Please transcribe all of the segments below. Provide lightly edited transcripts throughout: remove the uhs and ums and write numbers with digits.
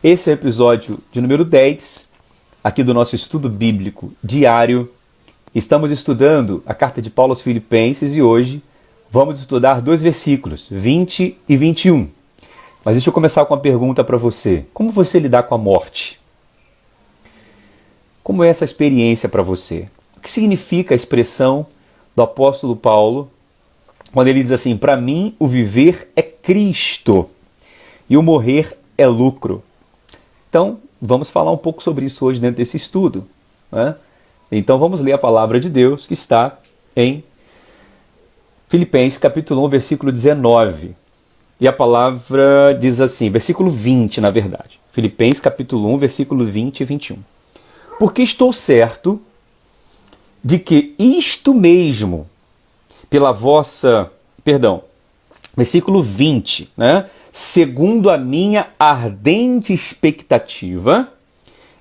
Esse é o episódio de número 10, aqui do nosso estudo bíblico diário. Estamos estudando a carta de Paulo aos Filipenses e hoje vamos estudar dois versículos, 20 e 21. Mas deixa eu começar com uma pergunta para você. Como você lidar com a morte? Como é essa experiência para você? O que significa a expressão do apóstolo Paulo quando ele diz assim: para mim o viver é Cristo e o morrer é lucro? Então, vamos falar um pouco sobre isso hoje dentro desse estudo, né? Então vamos ler a palavra de Deus que está em Filipenses capítulo 1, versículo 19. E a palavra diz assim, versículo 20 na verdade. Filipenses capítulo 1, versículo 20 e 21. Porque estou certo de que isto mesmo, versículo 20, né? Segundo a minha ardente expectativa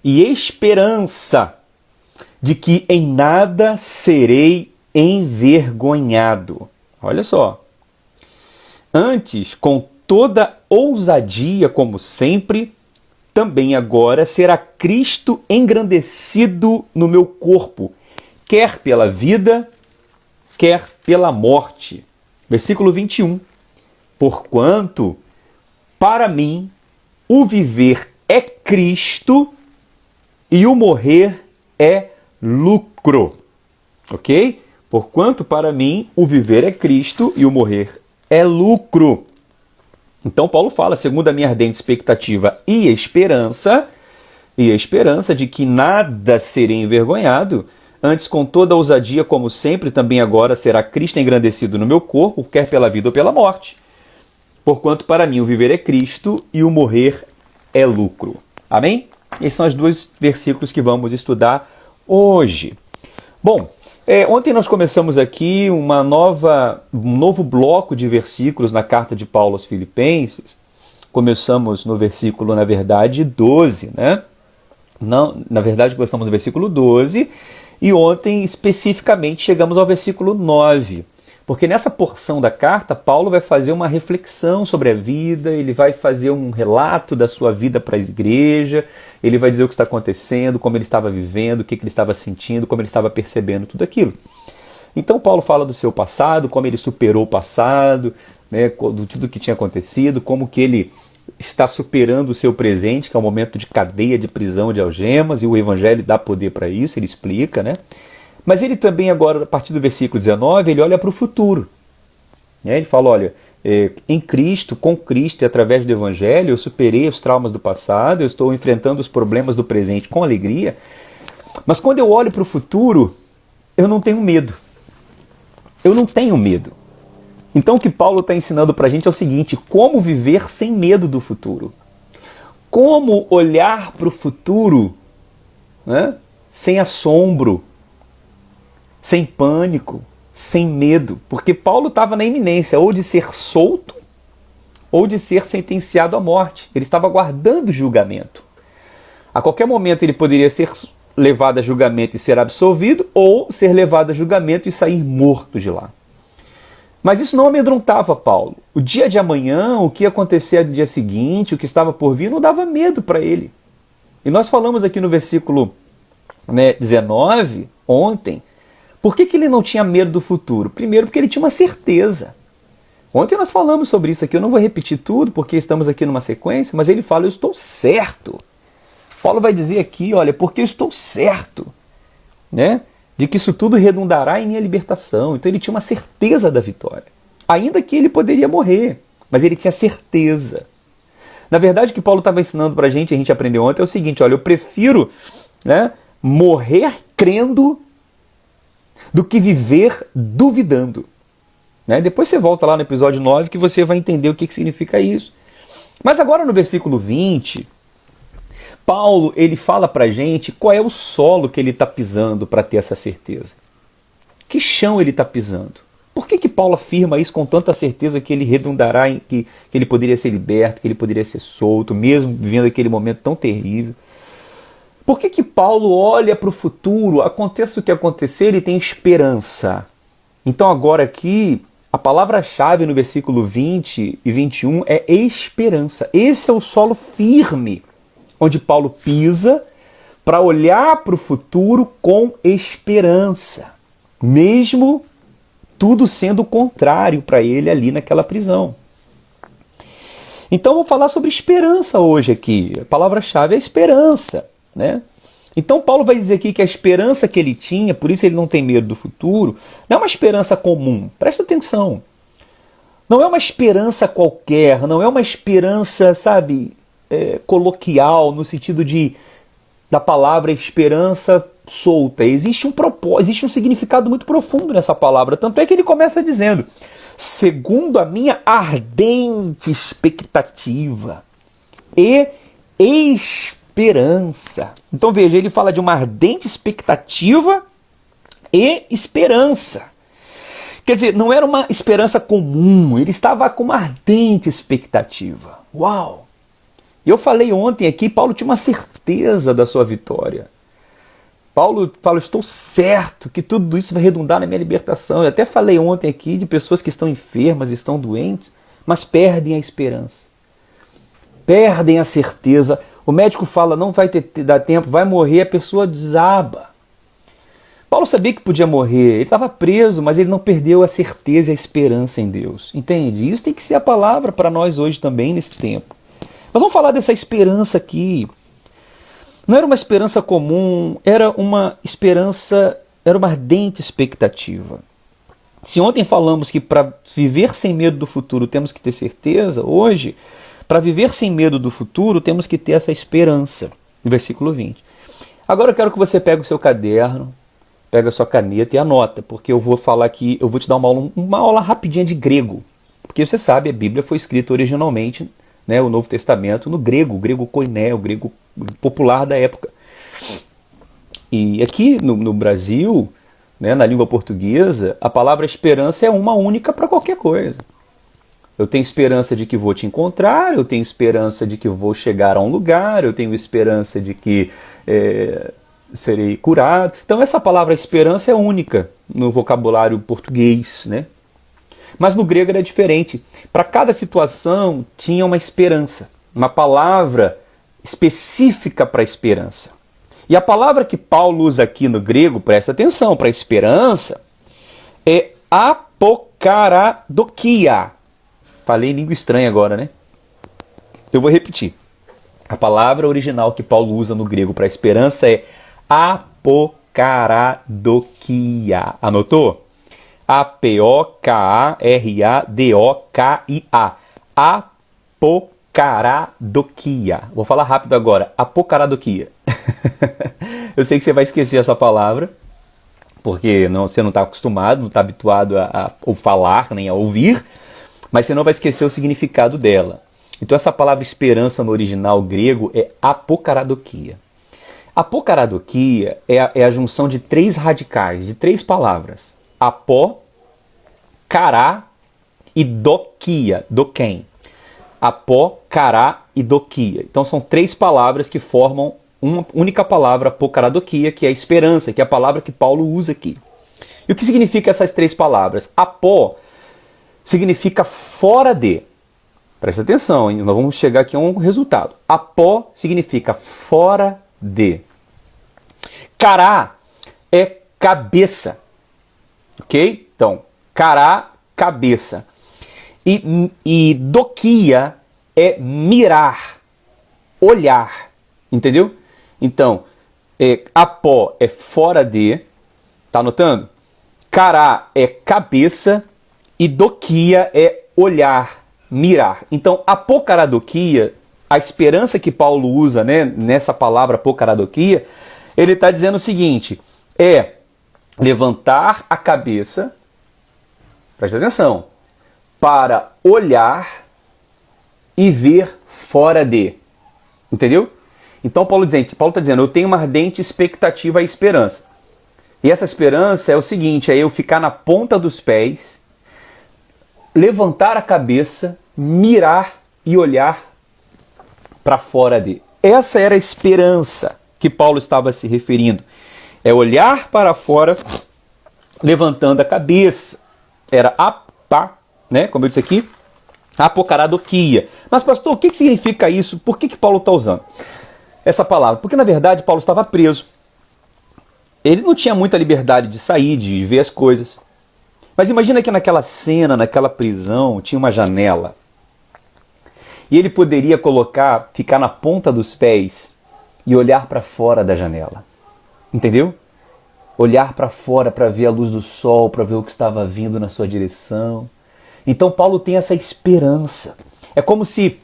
e esperança de que em nada serei envergonhado. Olha só. Antes, com toda ousadia, como sempre, também agora será Cristo engrandecido no meu corpo, quer pela vida, quer pela morte. Versículo 21. Porquanto, para mim, o viver é Cristo e o morrer é lucro. Ok? Porquanto, para mim, o viver é Cristo e o morrer é lucro. Então, Paulo fala, segundo a minha ardente expectativa e esperança de que nada serei envergonhado, antes com toda ousadia, como sempre, também agora será Cristo engrandecido no meu corpo, quer pela vida ou pela morte. Porquanto para mim o viver é Cristo e o morrer é lucro. Amém? Esses são os dois versículos que vamos estudar hoje. Bom, ontem nós começamos aqui um novo bloco de versículos na carta de Paulo aos Filipenses. Começamos no versículo, na verdade, 12, né? Não, na verdade, começamos no versículo 12 e ontem, especificamente, chegamos ao versículo 9. Porque nessa porção da carta, Paulo vai fazer uma reflexão sobre a vida, ele vai fazer um relato da sua vida para a igreja, ele vai dizer o que está acontecendo, como ele estava vivendo, o que ele estava sentindo, como ele estava percebendo tudo aquilo. Então Paulo fala do seu passado, como ele superou o passado, né, de tudo que tinha acontecido, como que ele está superando o seu presente, que é um momento de cadeia, de prisão, de algemas, e o evangelho dá poder para isso, ele explica, né? Mas ele também agora, a partir do versículo 19, ele olha para o futuro. Ele fala, olha, em Cristo, com Cristo e através do Evangelho, eu superei os traumas do passado, eu estou enfrentando os problemas do presente com alegria. Mas quando eu olho para o futuro, eu não tenho medo. Eu não tenho medo. Então o que Paulo está ensinando para a gente é o seguinte: como viver sem medo do futuro. Como olhar para o futuro, né, sem assombro, sem pânico, sem medo, porque Paulo estava na iminência ou de ser solto ou de ser sentenciado à morte. Ele estava aguardando julgamento. A qualquer momento ele poderia ser levado a julgamento e ser absolvido, ou ser levado a julgamento e sair morto de lá. Mas isso não amedrontava Paulo. O dia de amanhã, o que ia acontecer no dia seguinte, o que estava por vir, não dava medo para ele. E nós falamos aqui no versículo 19, ontem, por que ele não tinha medo do futuro? Primeiro, porque ele tinha uma certeza. Ontem nós falamos sobre isso aqui, eu não vou repetir tudo, porque estamos aqui numa sequência, mas ele fala, eu estou certo. Paulo vai dizer aqui, olha, porque eu estou certo, né, de que isso tudo redundará em minha libertação. Então ele tinha uma certeza da vitória. Ainda que ele poderia morrer, mas ele tinha certeza. Na verdade, o que Paulo estava ensinando para a gente aprendeu ontem, é o seguinte, olha, eu prefiro, né, morrer crendo do que viver duvidando. Né? Depois você volta lá no episódio 9 que você vai entender o que significa isso. Mas agora no versículo 20, Paulo ele fala pra gente qual é o solo que ele está pisando para ter essa certeza. Que chão ele está pisando? Por que Paulo afirma isso com tanta certeza que ele redundará em que ele poderia ser liberto, que ele poderia ser solto, mesmo vivendo aquele momento tão terrível? Por que Paulo olha para o futuro, aconteça o que acontecer, ele tem esperança? Então agora aqui, a palavra-chave no versículo 20 e 21 é esperança. Esse é o solo firme onde Paulo pisa para olhar para o futuro com esperança, mesmo tudo sendo contrário para ele ali naquela prisão. Então vou falar sobre esperança hoje aqui. A palavra-chave é esperança, né? Então Paulo vai dizer aqui que a esperança que ele tinha, por isso ele não tem medo do futuro, não é uma esperança comum. Presta atenção. Não é uma esperança qualquer, não é uma esperança, sabe, coloquial, no sentido da palavra esperança solta. Existe um propósito, existe um significado muito profundo nessa palavra. Tanto é que ele começa dizendo, segundo a minha ardente expectativa e esperança. Então veja, ele fala de uma ardente expectativa e esperança. Quer dizer, não era uma esperança comum, ele estava com uma ardente expectativa. Uau! Eu falei ontem aqui, Paulo tinha uma certeza da sua vitória. Paulo fala, estou certo que tudo isso vai redundar na minha libertação. Eu até falei ontem aqui de pessoas que estão enfermas, estão doentes, mas perdem a esperança. Perdem a certeza. O médico fala, não vai dar tempo, vai morrer, a pessoa desaba. Paulo sabia que podia morrer, ele estava preso, mas ele não perdeu a certeza e a esperança em Deus. Entende? Isso tem que ser a palavra para nós hoje também, nesse tempo. Mas vamos falar dessa esperança aqui. Não era uma esperança comum, era uma esperança, era uma ardente expectativa. Se ontem falamos que para viver sem medo do futuro temos que ter certeza, hoje, para viver sem medo do futuro temos que ter essa esperança. No versículo 20. Agora eu quero que você pegue o seu caderno, pega a sua caneta e anota, porque eu vou falar aqui, eu vou te dar uma aula rapidinha de grego. Porque você sabe, a Bíblia foi escrita originalmente, né, o Novo Testamento, no grego, o grego koiné, o grego popular da época. E aqui no Brasil, né, na língua portuguesa, a palavra esperança é uma única para qualquer coisa. Eu tenho esperança de que vou te encontrar, eu tenho esperança de que vou chegar a um lugar, eu tenho esperança de que serei curado. Então essa palavra esperança é única no vocabulário português, né? Mas no grego era diferente. Para cada situação tinha uma esperança, uma palavra específica para esperança. E a palavra que Paulo usa aqui no grego, presta atenção, para esperança, é apokaradokia. Falei língua estranha agora, né? Eu vou repetir. A palavra original que Paulo usa no grego para esperança é apokaradokia. Anotou? A-P-O-K-A-R-A-D-O-K-I-A. Apokaradokia. Vou falar rápido agora. Apokaradokia. Eu sei que você vai esquecer essa palavra, porque você não está acostumado, não está habituado a falar, nem a ouvir, mas você não vai esquecer o significado dela. Então essa palavra esperança no original grego é apokaradokia. Apokaradokia é a junção de três radicais, de três palavras. Apó, cará e dokia, doquem. Apó, cará e dokia. Então são três palavras que formam uma única palavra, apokaradokia, que é a esperança, que é a palavra que Paulo usa aqui. E o que significa essas três palavras? Apó significa fora de. Presta atenção, hein? Nós vamos chegar aqui a um resultado. Apó significa fora de. Cará é cabeça. Ok? Então, cará, cabeça. E dokia é mirar, olhar. Entendeu? Então, apó é fora de. Tá anotando? Cará é cabeça e dokia é olhar, mirar. Então, apokaradokia, a esperança que Paulo usa, né, nessa palavra apokaradokia, ele está dizendo o seguinte, é levantar a cabeça, presta atenção, para olhar e ver fora de. Entendeu? Então Paulo está dizendo, eu tenho uma ardente expectativa e esperança. E essa esperança é o seguinte, é eu ficar na ponta dos pés, levantar a cabeça, mirar e olhar para fora de. Essa era a esperança que Paulo estava se referindo. É olhar para fora, levantando a cabeça. Era apá, né? Como eu disse aqui, apokaradokia. Mas pastor, o que significa isso? Por que Paulo está usando? essa palavra? Porque na verdade Paulo estava preso. Ele não tinha muita liberdade de sair, de ver as coisas. Mas imagina que naquela cena, naquela prisão, tinha uma janela. E ele poderia ficar na ponta dos pés e olhar para fora da janela. Entendeu? Olhar para fora para ver a luz do sol, para ver o que estava vindo na sua direção. Então Paulo tem essa esperança. É como se,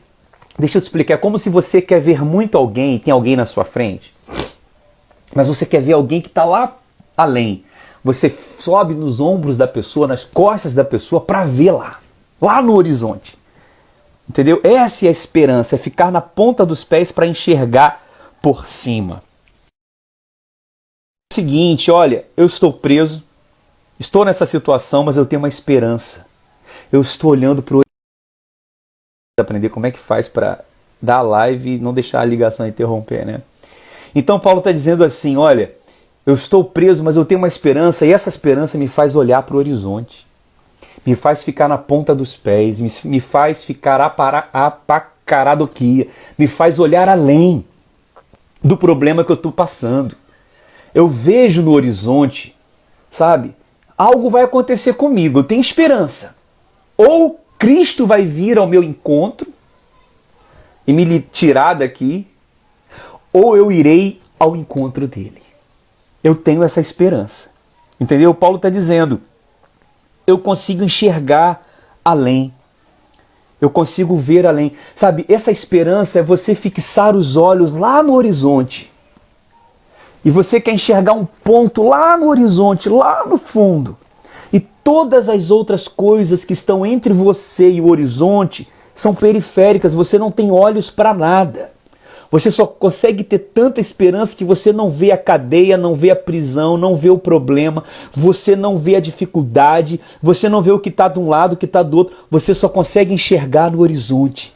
deixa eu te explicar, é como se você quer ver muito alguém, tem alguém na sua frente, mas você quer ver alguém que está lá além. Você sobe nos ombros da pessoa, nas costas da pessoa, para ver lá no horizonte. Entendeu? Essa é a esperança, é ficar na ponta dos pés para enxergar por cima. É o seguinte, olha, eu estou preso, estou nessa situação, mas eu tenho uma esperança. Eu estou olhando para o horizonte, aprender como é que faz para dar a live e não deixar a ligação interromper, né? Então Paulo está dizendo assim, olha, eu estou preso, mas eu tenho uma esperança, e essa esperança me faz olhar para o horizonte. Me faz ficar na ponta dos pés, me faz ficar apacaradoquia, me faz olhar além do problema que eu estou passando. Eu vejo no horizonte, sabe? Algo vai acontecer comigo, eu tenho esperança. Ou Cristo vai vir ao meu encontro e me tirar daqui, ou eu irei ao encontro dele. Eu tenho essa esperança. Entendeu? Paulo está dizendo, eu consigo enxergar além. Eu consigo ver além. Sabe, essa esperança é você fixar os olhos lá no horizonte. E você quer enxergar um ponto lá no horizonte, lá no fundo. E todas as outras coisas que estão entre você e o horizonte são periféricas. Você não tem olhos para nada. Você só consegue ter tanta esperança que você não vê a cadeia, não vê a prisão, não vê o problema, você não vê a dificuldade, você não vê o que está de um lado, o que está do outro, você só consegue enxergar no horizonte.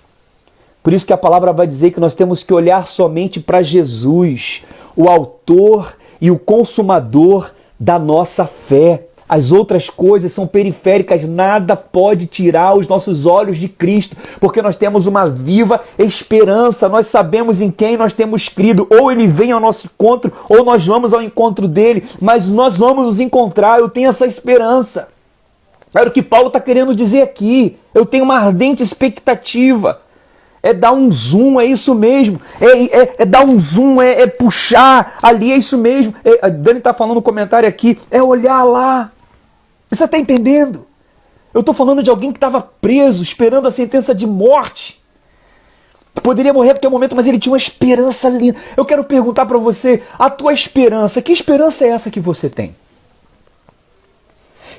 Por isso que a palavra vai dizer que nós temos que olhar somente para Jesus, o autor e o consumador da nossa fé. As outras coisas são periféricas, nada pode tirar os nossos olhos de Cristo, porque nós temos uma viva esperança, nós sabemos em quem nós temos crido, ou Ele vem ao nosso encontro, ou nós vamos ao encontro dEle, mas nós vamos nos encontrar, eu tenho essa esperança. Era o que Paulo está querendo dizer aqui, eu tenho uma ardente expectativa. É dar um zoom, é isso mesmo. É dar um zoom, é puxar ali, é isso mesmo. A Dani está falando no comentário aqui, é olhar lá. Você está entendendo? Eu estou falando de alguém que estava preso, esperando a sentença de morte. Poderia morrer a qualquer momento, mas ele tinha uma esperança linda. Eu quero perguntar para você, a tua esperança, que esperança é essa que você tem?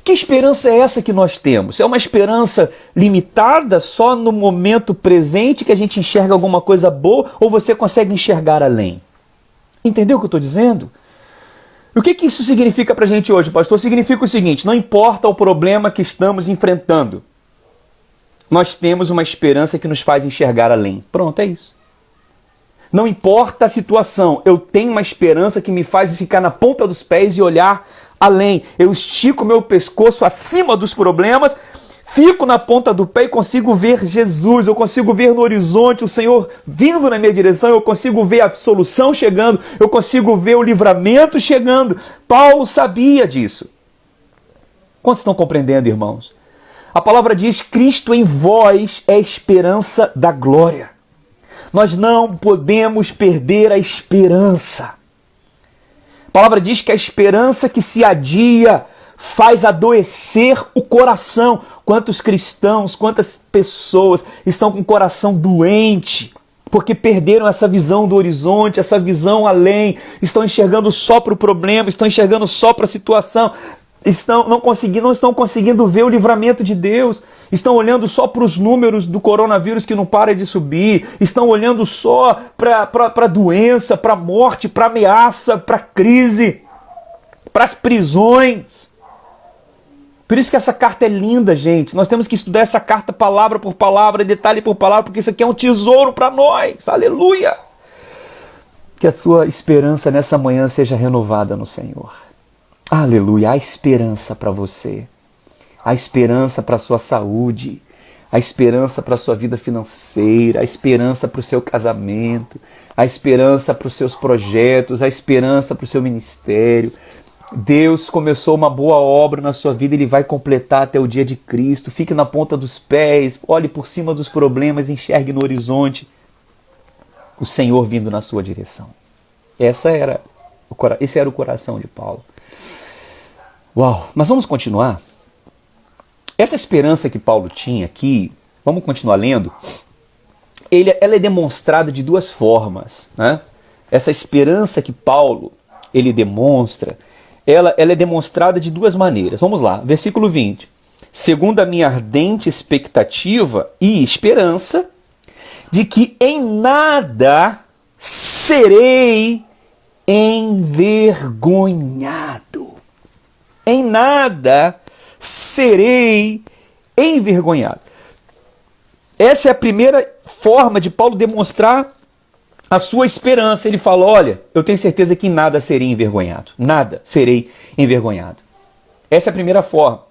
Que esperança é essa que nós temos? É uma esperança limitada só no momento presente que a gente enxerga alguma coisa boa ou você consegue enxergar além? Entendeu o que eu estou dizendo? O que isso significa para a gente hoje, pastor? Significa o seguinte, não importa o problema que estamos enfrentando, nós temos uma esperança que nos faz enxergar além. Pronto, é isso. Não importa a situação, eu tenho uma esperança que me faz ficar na ponta dos pés e olhar além. Eu estico meu pescoço acima dos problemas, fico na ponta do pé e consigo ver Jesus, eu consigo ver no horizonte o Senhor vindo na minha direção, eu consigo ver a solução chegando, eu consigo ver o livramento chegando. Paulo sabia disso. Quantos estão compreendendo, irmãos? A palavra diz, Cristo em vós é a esperança da glória. Nós não podemos perder a esperança. A palavra diz que a esperança que se adia faz adoecer o coração. Quantos cristãos, quantas pessoas estão com o coração doente, porque perderam essa visão do horizonte, essa visão além, estão enxergando só para o problema, estão enxergando só para a situação, não estão conseguindo ver o livramento de Deus, estão olhando só para os números do coronavírus que não para de subir, estão olhando só para a doença, para a morte, para a ameaça, para a crise, para as prisões. Por isso que essa carta é linda, gente. Nós temos que estudar essa carta palavra por palavra, detalhe por palavra, porque isso aqui é um tesouro para nós. Aleluia! Que a sua esperança nessa manhã seja renovada no Senhor. Aleluia! Há esperança para você. Há esperança para a sua saúde. a esperança para a sua vida financeira, a esperança para o seu casamento, a esperança para os seus projetos, a esperança para o seu ministério. Deus começou uma boa obra na sua vida, Ele vai completar até o dia de Cristo. Fique na ponta dos pés, olhe por cima dos problemas, enxergue no horizonte o Senhor vindo na sua direção. Esse era o coração de Paulo. Uau! Mas vamos continuar? Essa esperança que Paulo tinha aqui, vamos continuar lendo, ela é demonstrada de duas formas, né? Essa esperança que Paulo ele demonstra, ela é demonstrada de duas maneiras. Vamos lá, versículo 20. Segundo a minha ardente expectativa e esperança de que em nada serei envergonhado. Em nada serei envergonhado. Essa é a primeira forma de Paulo demonstrar a sua esperança. Ele fala, olha, eu tenho certeza que em nada serei envergonhado. Nada serei envergonhado. Essa é a primeira forma.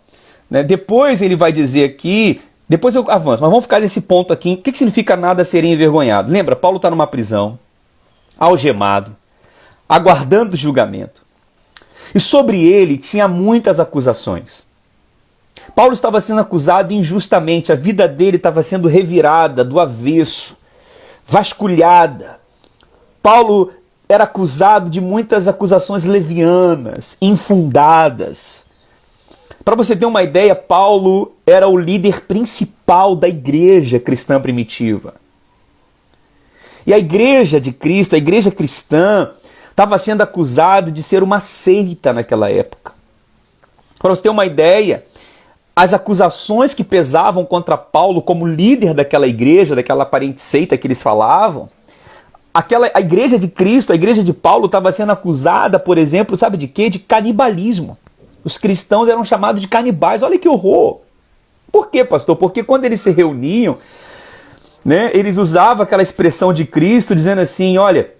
Depois ele vai dizer aqui, depois eu avanço, mas vamos ficar nesse ponto aqui. O que significa nada serei envergonhado? Lembra, Paulo está numa prisão, algemado, aguardando julgamento. E sobre ele tinha muitas acusações. Paulo estava sendo acusado injustamente, a vida dele estava sendo revirada do avesso, vasculhada. Paulo era acusado de muitas acusações levianas, infundadas. Para você ter uma ideia, Paulo era o líder principal da igreja cristã primitiva. E a igreja de Cristo, a igreja cristã, estava sendo acusado de ser uma seita naquela época. Para você ter uma ideia, as acusações que pesavam contra Paulo como líder daquela igreja, daquela aparente seita que eles falavam, a igreja de Cristo, a igreja de Paulo estava sendo acusada, por exemplo, sabe de quê? De canibalismo. Os cristãos eram chamados de canibais. Olha que horror! Por quê, pastor? Porque quando eles se reuniam, eles usavam aquela expressão de Cristo, dizendo assim, olha,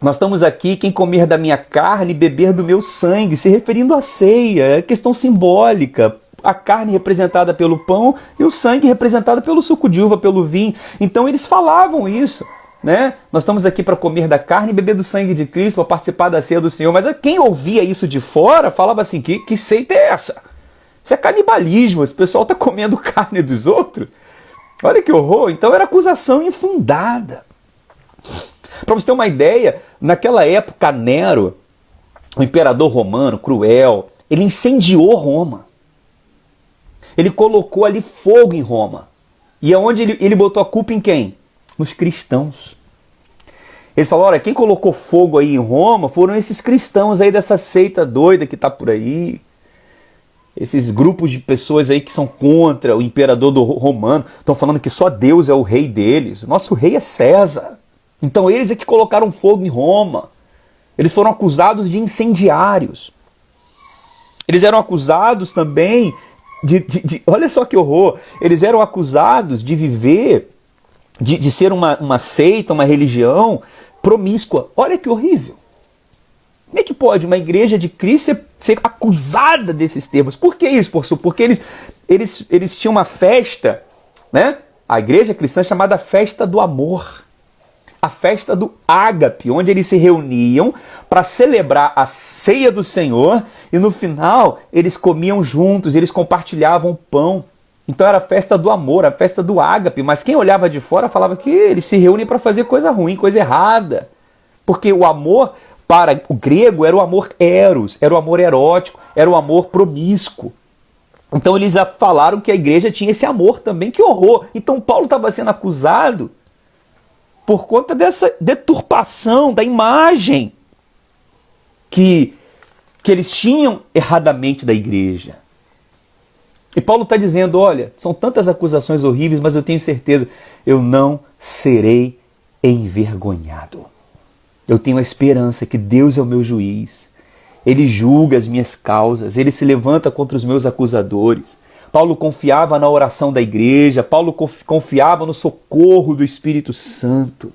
nós estamos aqui, quem comer da minha carne e beber do meu sangue, se referindo à ceia, é questão simbólica. A carne representada pelo pão e o sangue representado pelo suco de uva, pelo vinho. Então eles falavam isso, Nós estamos aqui para comer da carne e beber do sangue de Cristo, para participar da ceia do Senhor. Mas quem ouvia isso de fora falava assim, que seita é essa? Isso é canibalismo, esse pessoal está comendo carne dos outros. Olha que horror! Então era acusação infundada. Para você ter uma ideia, naquela época Nero, o imperador romano, cruel, ele incendiou Roma. Ele colocou ali fogo em Roma. E aonde ele botou a culpa em quem? Nos cristãos. Eles falaram, olha, quem colocou fogo aí em Roma foram esses cristãos aí dessa seita doida que está por aí. Esses grupos de pessoas aí que são contra o imperador romano. Estão falando que só Deus é o rei deles. Nosso rei é César. Então eles é que colocaram fogo em Roma. Eles foram acusados de incendiários. Eles eram acusados também olha só que horror, eles eram acusados de viver, de ser uma seita, uma religião promíscua. Olha que horrível. Como é que pode uma igreja de Cristo ser acusada desses termos? Por que isso, professor? Porque eles tinham uma festa, A igreja cristã chamada Festa do Amor. A festa do ágape, onde eles se reuniam para celebrar a ceia do Senhor e no final eles comiam juntos, eles compartilhavam o pão. Então era a festa do amor, a festa do ágape, mas quem olhava de fora falava que eles se reúnem para fazer coisa ruim, coisa errada. Porque o amor para o grego era o amor eros, era o amor erótico, era o amor promíscuo. Então eles falaram que a igreja tinha esse amor também, que horror. Então Paulo estava sendo acusado por conta dessa deturpação da imagem que eles tinham erradamente da igreja. E Paulo está dizendo, olha, são tantas acusações horríveis, mas eu tenho certeza, eu não serei envergonhado. Eu tenho a esperança que Deus é o meu juiz. Ele julga as minhas causas, ele se levanta contra os meus acusadores. Paulo confiava na oração da igreja, Paulo confiava no socorro do Espírito Santo.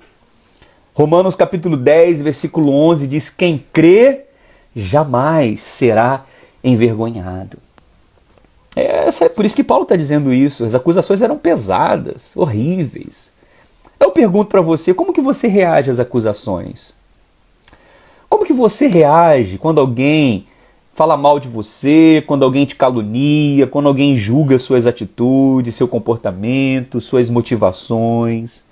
Romanos capítulo 10, versículo 11 diz, quem crê jamais será envergonhado. É por isso que Paulo está dizendo isso. As acusações eram pesadas, horríveis. Eu pergunto para você, como que você reage às acusações? Como que você reage quando alguém fala mal de você, quando alguém te calunia, quando alguém julga suas atitudes, seu comportamento, suas motivações?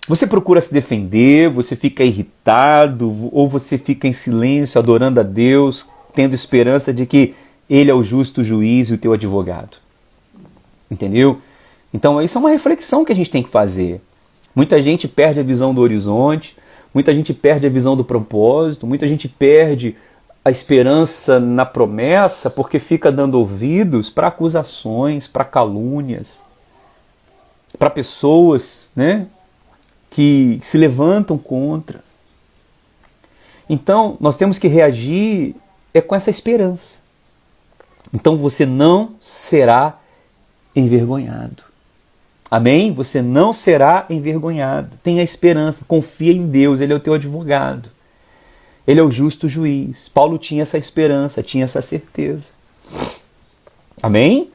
Você procura se defender, você fica irritado, ou você fica em silêncio, adorando a Deus, tendo esperança de que Ele é o justo juiz e o teu advogado? Entendeu? Então isso é uma reflexão que a gente tem que fazer. Muita gente perde a visão do horizonte, muita gente perde a visão do propósito, muita gente perde a esperança na promessa porque fica dando ouvidos para acusações, para calúnias, para pessoas, né, que se levantam contra. Então, nós temos que reagir com essa esperança. Então, você não será envergonhado. Amém? Você não será envergonhado. Tenha esperança, confia em Deus, Ele é o teu advogado. Ele é o justo juiz. Paulo tinha essa esperança, tinha essa certeza. Amém?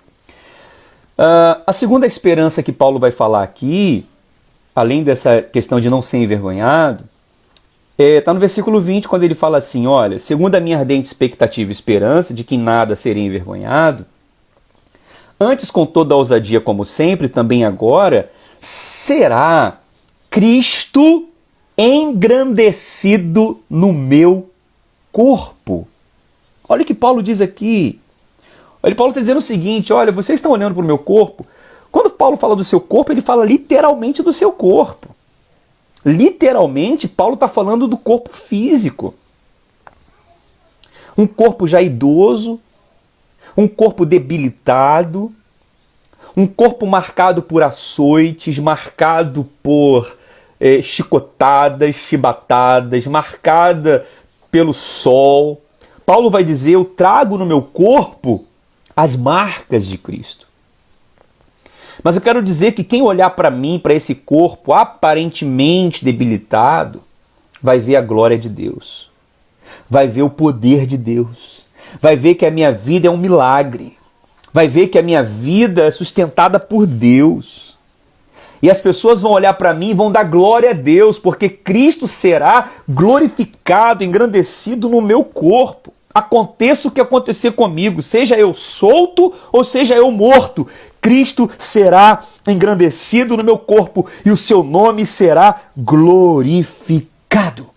A segunda esperança que Paulo vai falar aqui, além dessa questão de não ser envergonhado, está no versículo 20, quando ele fala assim, olha, segundo a minha ardente expectativa e esperança de que em nada serei envergonhado, antes com toda a ousadia como sempre, também agora, será Cristo engrandecido no meu corpo. Olha o que Paulo diz aqui. Olha, Paulo está dizendo o seguinte, olha, vocês estão olhando para o meu corpo. Quando Paulo fala do seu corpo, ele fala literalmente do seu corpo. Literalmente, Paulo está falando do corpo físico. Um corpo já idoso, um corpo debilitado, um corpo marcado por açoites, marcado por chicotadas, chibatadas, marcada pelo sol. Paulo vai dizer, eu trago no meu corpo as marcas de Cristo. Mas eu quero dizer que quem olhar para mim, para esse corpo aparentemente debilitado, vai ver a glória de Deus. Vai ver o poder de Deus. Vai ver que a minha vida é um milagre. Vai ver que a minha vida é sustentada por Deus. E as pessoas vão olhar para mim e vão dar glória a Deus, porque Cristo será glorificado, engrandecido no meu corpo. Aconteça o que acontecer comigo, seja eu solto ou seja eu morto, Cristo será engrandecido no meu corpo e o seu nome será glorificado.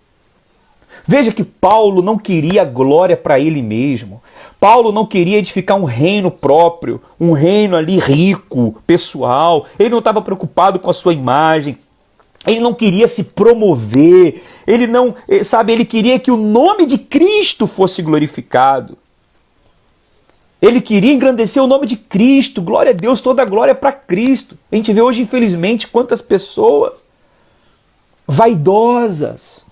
Veja que Paulo não queria glória para ele mesmo. Paulo não queria edificar um reino próprio, um reino ali rico, pessoal. Ele não estava preocupado com a sua imagem. Ele não queria se promover. Ele queria que o nome de Cristo fosse glorificado. Ele queria engrandecer o nome de Cristo. Glória a Deus, toda a glória para Cristo. A gente vê hoje, infelizmente, quantas pessoas vaidosas,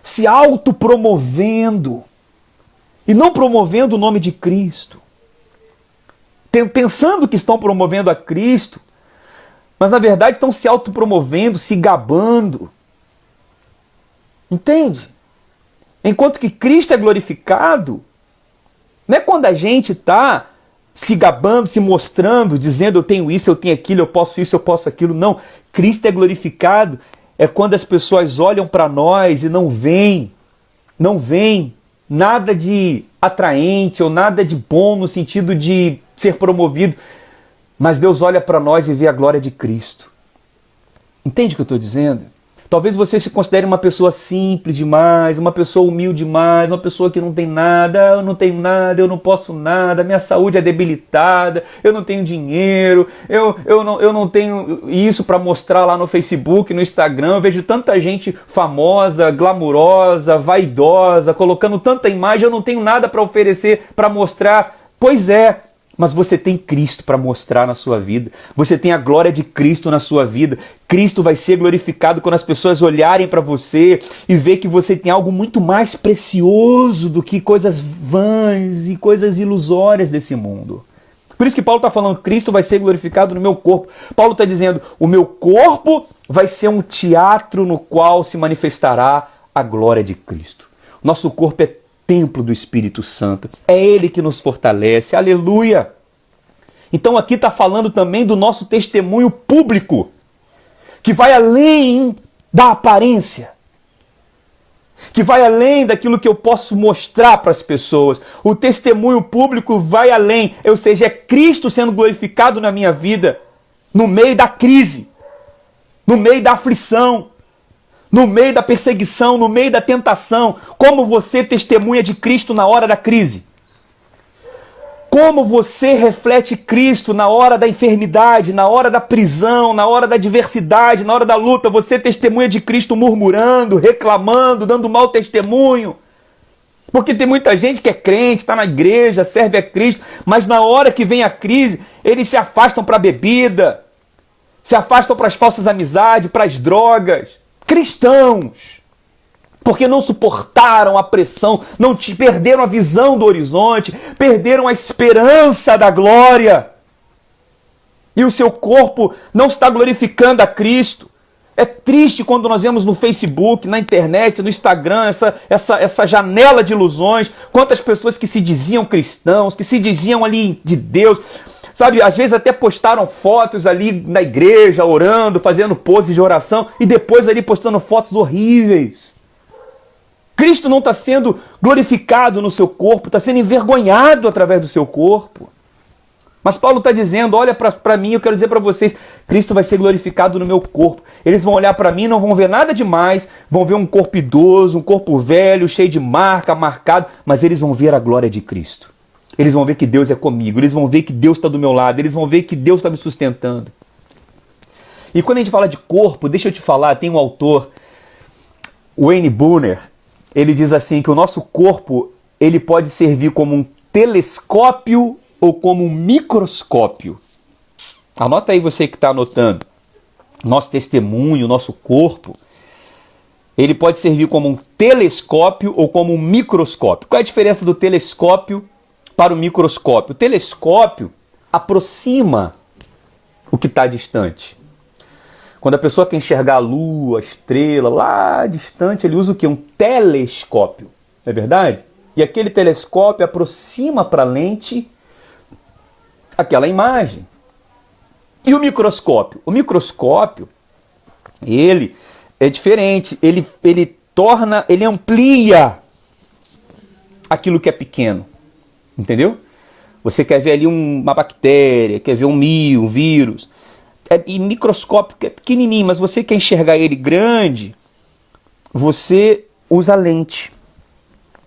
se autopromovendo e não promovendo o nome de Cristo. Pensando que estão promovendo a Cristo, mas na verdade estão se autopromovendo, se gabando. Entende? Enquanto que Cristo é glorificado, não é quando a gente está se gabando, se mostrando, dizendo eu tenho isso, eu tenho aquilo, eu posso isso, eu posso aquilo. Não, Cristo é glorificado é quando as pessoas olham para nós e não veem nada de atraente ou nada de bom no sentido de ser promovido, mas Deus olha para nós e vê a glória de Cristo. Entende o que eu estou dizendo? Talvez você se considere uma pessoa simples demais, uma pessoa humilde demais, uma pessoa que não tem nada, eu não tenho nada, eu não posso nada, minha saúde é debilitada, eu não tenho dinheiro, eu não tenho isso para mostrar lá no Facebook, no Instagram. Eu vejo tanta gente famosa, glamurosa, vaidosa, colocando tanta imagem, eu não tenho nada para oferecer, para mostrar. Pois é, mas você tem Cristo para mostrar na sua vida. Você tem a glória de Cristo na sua vida. Cristo vai ser glorificado quando as pessoas olharem para você e ver que você tem algo muito mais precioso do que coisas vãs e coisas ilusórias desse mundo. Por isso que Paulo está falando, Cristo vai ser glorificado no meu corpo. Paulo está dizendo, o meu corpo vai ser um teatro no qual se manifestará a glória de Cristo. Nosso corpo é templo do Espírito Santo. É Ele que nos fortalece. Aleluia! Então aqui está falando também do nosso testemunho público, que vai além da aparência, que vai além daquilo que eu posso mostrar para as pessoas. O testemunho público vai além, ou seja, é Cristo sendo glorificado na minha vida, no meio da crise, no meio da aflição, no meio da perseguição, no meio da tentação. Como você testemunha de Cristo na hora da crise? Como você reflete Cristo na hora da enfermidade, na hora da prisão, na hora da adversidade, na hora da luta? Você testemunha de Cristo murmurando, reclamando, dando mau testemunho? Porque tem muita gente que é crente, está na igreja, serve a Cristo, mas na hora que vem a crise, eles se afastam para a bebida, se afastam para as falsas amizades, para as drogas. Cristãos! Porque não suportaram a pressão, não perderam a visão do horizonte, perderam a esperança da glória. E o seu corpo não está glorificando a Cristo. É triste quando nós vemos no Facebook, na internet, no Instagram, essa janela de ilusões, quantas pessoas que se diziam cristãos, que se diziam ali de Deus, sabe, às vezes até postaram fotos ali na igreja, orando, fazendo poses de oração, e depois ali postando fotos horríveis. Cristo não está sendo glorificado no seu corpo, está sendo envergonhado através do seu corpo. Mas Paulo está dizendo, olha para mim, eu quero dizer para vocês, Cristo vai ser glorificado no meu corpo. Eles vão olhar para mim, não vão ver nada demais, vão ver um corpo idoso, um corpo velho, cheio de marca, marcado, mas eles vão ver a glória de Cristo. Eles vão ver que Deus é comigo, eles vão ver que Deus está do meu lado, eles vão ver que Deus está me sustentando. E quando a gente fala de corpo, deixa eu te falar, tem um autor, Wayne Bonner, ele diz assim que o nosso corpo ele pode servir como um telescópio ou como um microscópio. Anota aí você que está anotando. Nosso testemunho, nosso corpo, ele pode servir como um telescópio ou como um microscópio. Qual é a diferença do telescópio para o microscópio? O telescópio aproxima o que está distante. Quando a pessoa quer enxergar a lua, a estrela, lá distante, ele usa o quê? Um telescópio, não é verdade? E aquele telescópio aproxima para a lente aquela imagem. E o microscópio? O microscópio, ele é diferente, ele amplia aquilo que é pequeno, entendeu? Você quer ver ali uma bactéria, quer ver um vírus, e microscópio que é pequenininho, mas você quer enxergar ele grande, você usa lente.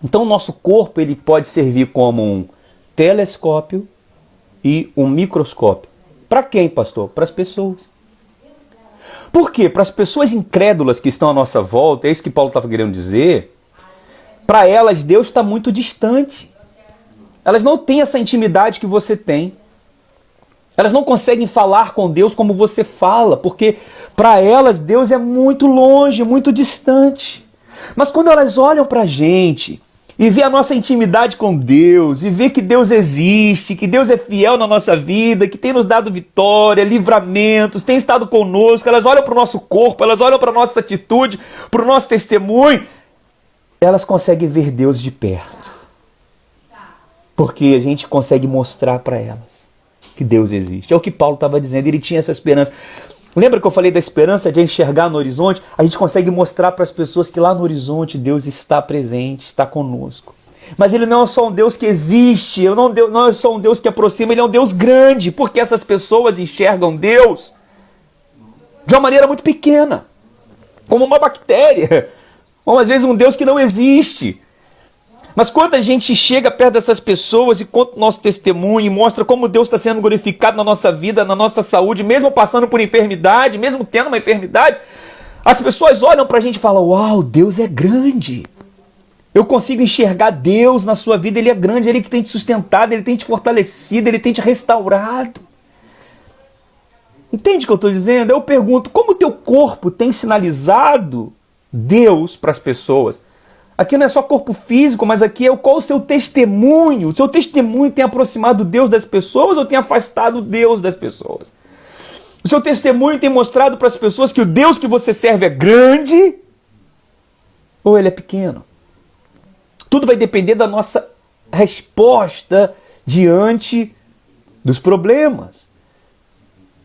Então o nosso corpo ele pode servir como um telescópio e um microscópio. Para quem, pastor? Para as pessoas. Por quê? Para as pessoas incrédulas que estão à nossa volta, é isso que Paulo estava querendo dizer, para elas Deus está muito distante. Elas não têm essa intimidade que você tem. Elas não conseguem falar com Deus como você fala, porque para elas Deus é muito longe, muito distante. Mas quando elas olham para a gente e vê a nossa intimidade com Deus, e vê que Deus existe, que Deus é fiel na nossa vida, que tem nos dado vitória, livramentos, tem estado conosco, elas olham para o nosso corpo, elas olham para a nossa atitude, para o nosso testemunho, elas conseguem ver Deus de perto. Porque a gente consegue mostrar para elas que Deus existe. É o que Paulo estava dizendo, ele tinha essa esperança. Lembra que eu falei da esperança de enxergar no horizonte? A gente consegue mostrar para as pessoas que lá no horizonte Deus está presente, está conosco. Mas ele não é só um Deus que existe, não é só um Deus que aproxima, ele é um Deus grande, porque essas pessoas enxergam Deus de uma maneira muito pequena, como uma bactéria, ou às vezes um Deus que não existe. Mas quando a gente chega perto dessas pessoas e conta o nosso testemunho e mostra como Deus está sendo glorificado na nossa vida, na nossa saúde, mesmo passando por enfermidade, mesmo tendo uma enfermidade, as pessoas olham para a gente e falam, uau, Deus é grande. Eu consigo enxergar Deus na sua vida, Ele é grande, Ele que tem te sustentado, Ele tem te fortalecido, Ele tem te restaurado. Entende o que eu estou dizendo? Eu pergunto, como o teu corpo tem sinalizado Deus para as pessoas? Aqui não é só corpo físico, mas aqui é qual o seu testemunho. O seu testemunho tem aproximado Deus das pessoas ou tem afastado Deus das pessoas? O seu testemunho tem mostrado para as pessoas que o Deus que você serve é grande ou ele é pequeno? Tudo vai depender da nossa resposta diante dos problemas.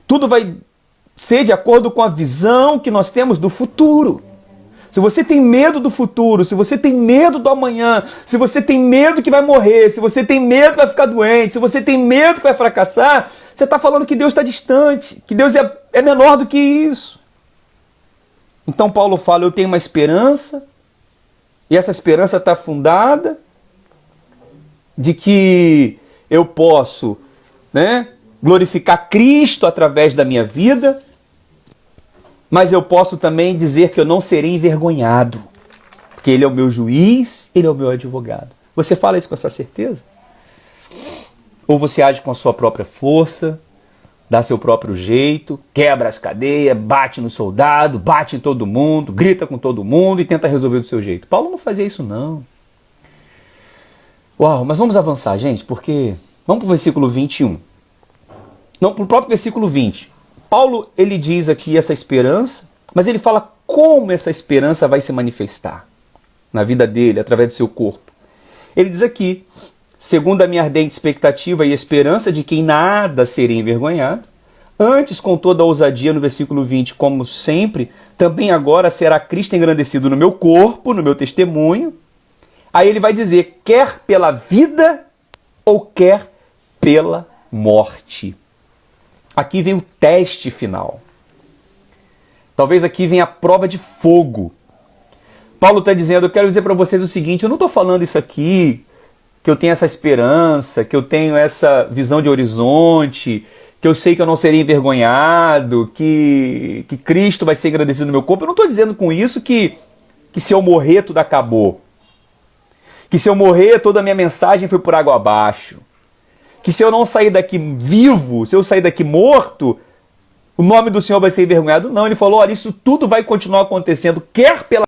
Tudo vai ser de acordo com a visão que nós temos do futuro. Se você tem medo do futuro, se você tem medo do amanhã, se você tem medo que vai morrer, se você tem medo que vai ficar doente, se você tem medo que vai fracassar, você está falando que Deus está distante, que Deus é menor do que isso. Então Paulo fala, eu tenho uma esperança, e essa esperança está fundada de que eu posso, glorificar Cristo através da minha vida, mas eu posso também dizer que eu não serei envergonhado, porque Ele é o meu juiz, Ele é o meu advogado. Você fala isso com essa certeza? Ou você age com a sua própria força, dá seu próprio jeito, quebra as cadeias, bate no soldado, bate em todo mundo, grita com todo mundo e tenta resolver do seu jeito? Paulo não fazia isso não. Uau, mas vamos avançar, gente, porque vamos para o versículo 21. Não, para o próprio versículo 20. Paulo, ele diz aqui essa esperança, mas ele fala como essa esperança vai se manifestar na vida dele, através do seu corpo. Ele diz aqui, segundo a minha ardente expectativa e esperança de que em nada serei envergonhado, antes com toda a ousadia, no versículo 20, como sempre, também agora será Cristo engrandecido no meu corpo, no meu testemunho. Aí ele vai dizer, quer pela vida ou quer pela morte. Aqui vem o teste final. Talvez aqui venha a prova de fogo. Paulo está dizendo, eu quero dizer para vocês o seguinte, eu não estou falando isso aqui, que eu tenho essa esperança, que eu tenho essa visão de horizonte, que eu sei que eu não serei envergonhado, que Cristo vai ser engrandecido no meu corpo. Eu não estou dizendo com isso que se eu morrer tudo acabou. Que se eu morrer toda a minha mensagem foi por água abaixo. Que se eu não sair daqui vivo, se eu sair daqui morto, o nome do Senhor vai ser envergonhado. Não, ele falou, olha, isso tudo vai continuar acontecendo, quer pela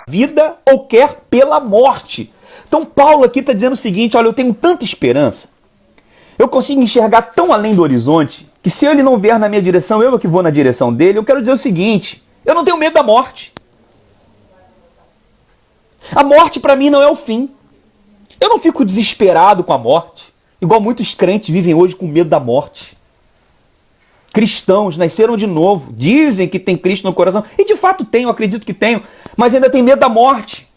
vida ou quer pela morte. Então Paulo aqui está dizendo o seguinte, olha, eu tenho tanta esperança, eu consigo enxergar tão além do horizonte, que se ele não vier na minha direção, eu que vou na direção dele. Eu quero dizer o seguinte, eu não tenho medo da morte. A morte para mim não é o fim. Eu não fico desesperado com a morte, igual muitos crentes vivem hoje com medo da morte. Cristãos nasceram de novo, dizem que tem Cristo no coração, e de fato tenho, acredito que tenho, mas ainda tem medo da morte.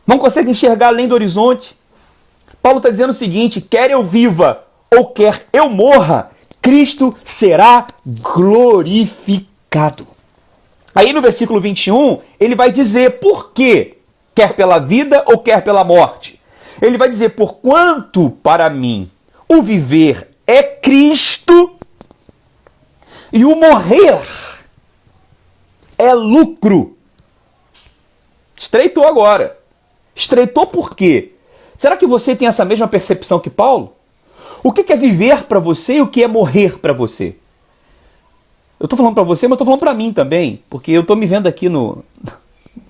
Não conseguem enxergar além do horizonte. Paulo está dizendo o seguinte, quer eu viva ou quer eu morra, Cristo será glorificado. Aí no versículo 21, ele vai dizer por quê, quer pela vida ou quer pela morte. Ele vai dizer, porquanto para mim o viver é Cristo e o morrer é lucro. Estreitou agora. Estreitou por quê? Será que você tem essa mesma percepção que Paulo? O que é viver para você e o que é morrer para você? Eu estou falando para você, mas estou falando para mim também, porque eu estou me vendo aqui no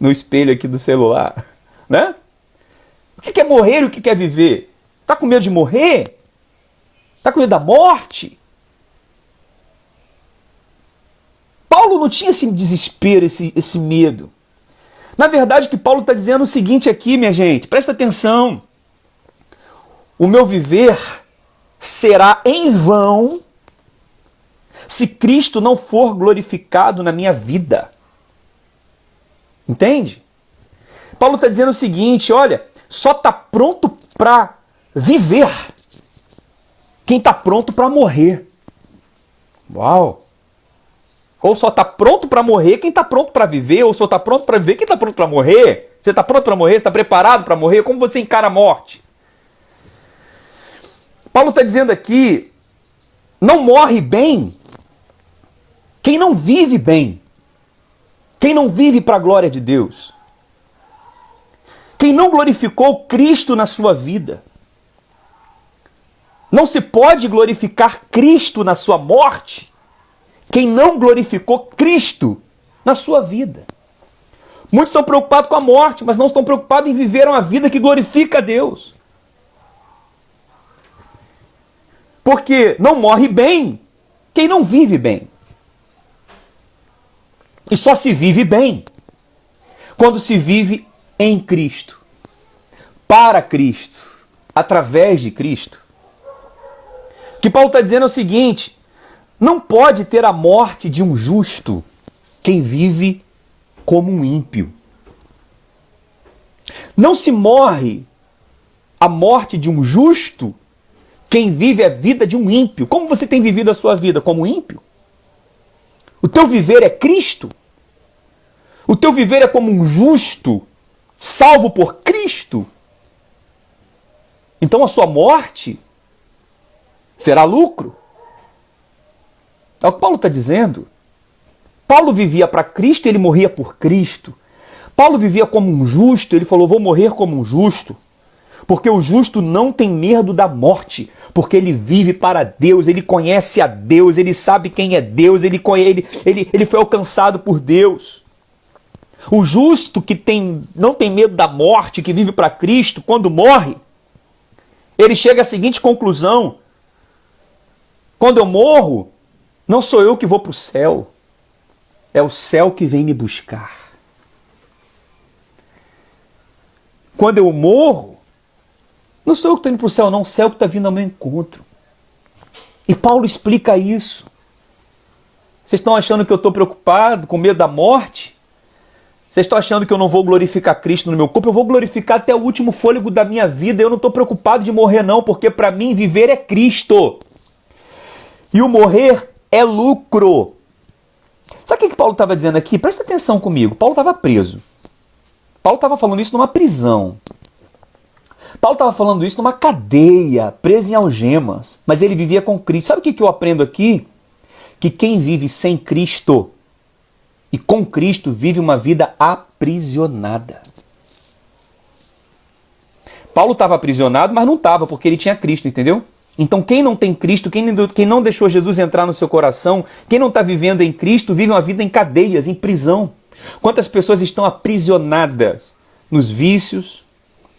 espelho aqui do celular, né? O que é morrer e o que é viver? Está com medo de morrer? Está com medo da morte? Paulo não tinha esse desespero, esse medo. Na verdade, o que Paulo está dizendo é o seguinte aqui, minha gente, presta atenção. O meu viver será em vão se Cristo não for glorificado na minha vida. Entende? Paulo está dizendo o seguinte, olha, só está pronto para viver quem está pronto para morrer. Uau! Ou só está pronto para morrer quem está pronto para viver, ou só está pronto para viver quem está pronto para morrer. Você está pronto para morrer? Você está preparado para morrer? Como você encara a morte? Paulo está dizendo aqui, não morre bem quem não vive bem. Quem não vive para a glória de Deus. Quem não glorificou Cristo na sua vida. Não se pode glorificar Cristo na sua morte quem não glorificou Cristo na sua vida. Muitos estão preocupados com a morte, mas não estão preocupados em viver uma vida que glorifica a Deus. Porque não morre bem quem não vive bem. E só se vive bem quando se vive em Cristo, para Cristo, através de Cristo. que Paulo está dizendo é o seguinte: não pode ter a morte de um justo quem vive como um ímpio. Não se morre a morte de um justo quem vive a vida de um ímpio. Como você tem vivido a sua vida? Como ímpio? O teu viver é Cristo? O teu viver é como um justo, salvo por Cristo? Então a sua morte será lucro. É o que Paulo está dizendo. Paulo vivia para Cristo e ele morria por Cristo. Paulo vivia como um justo, ele falou, vou morrer como um justo. Porque o justo não tem medo da morte, porque ele vive para Deus, ele conhece a Deus, ele sabe quem é Deus, ele foi alcançado por Deus. O justo que não tem medo da morte, que vive para Cristo, quando morre, ele chega à seguinte conclusão: quando eu morro, não sou eu que vou para o céu, é o céu que vem me buscar. Quando eu morro, não sou eu que estou indo para o céu, não, o céu que está vindo ao meu encontro. E Paulo explica isso. Vocês estão achando que eu estou preocupado, com medo da morte? Vocês estão achando que eu não vou glorificar Cristo no meu corpo? Eu vou glorificar até o último fôlego da minha vida. Eu não estou preocupado de morrer não, porque para mim viver é Cristo. E o morrer é lucro. Sabe o que Paulo estava dizendo aqui? Presta atenção comigo. Paulo estava preso. Paulo estava falando isso numa prisão. Paulo estava falando isso numa cadeia, preso em algemas. Mas ele vivia com Cristo. Sabe o que eu aprendo aqui? Que quem vive sem Cristo e com Cristo vive uma vida aprisionada. Paulo estava aprisionado, mas não estava, porque ele tinha Cristo, entendeu? Então quem não tem Cristo, quem não deixou Jesus entrar no seu coração, quem não está vivendo em Cristo, vive uma vida em cadeias, em prisão. Quantas pessoas estão aprisionadas nos vícios,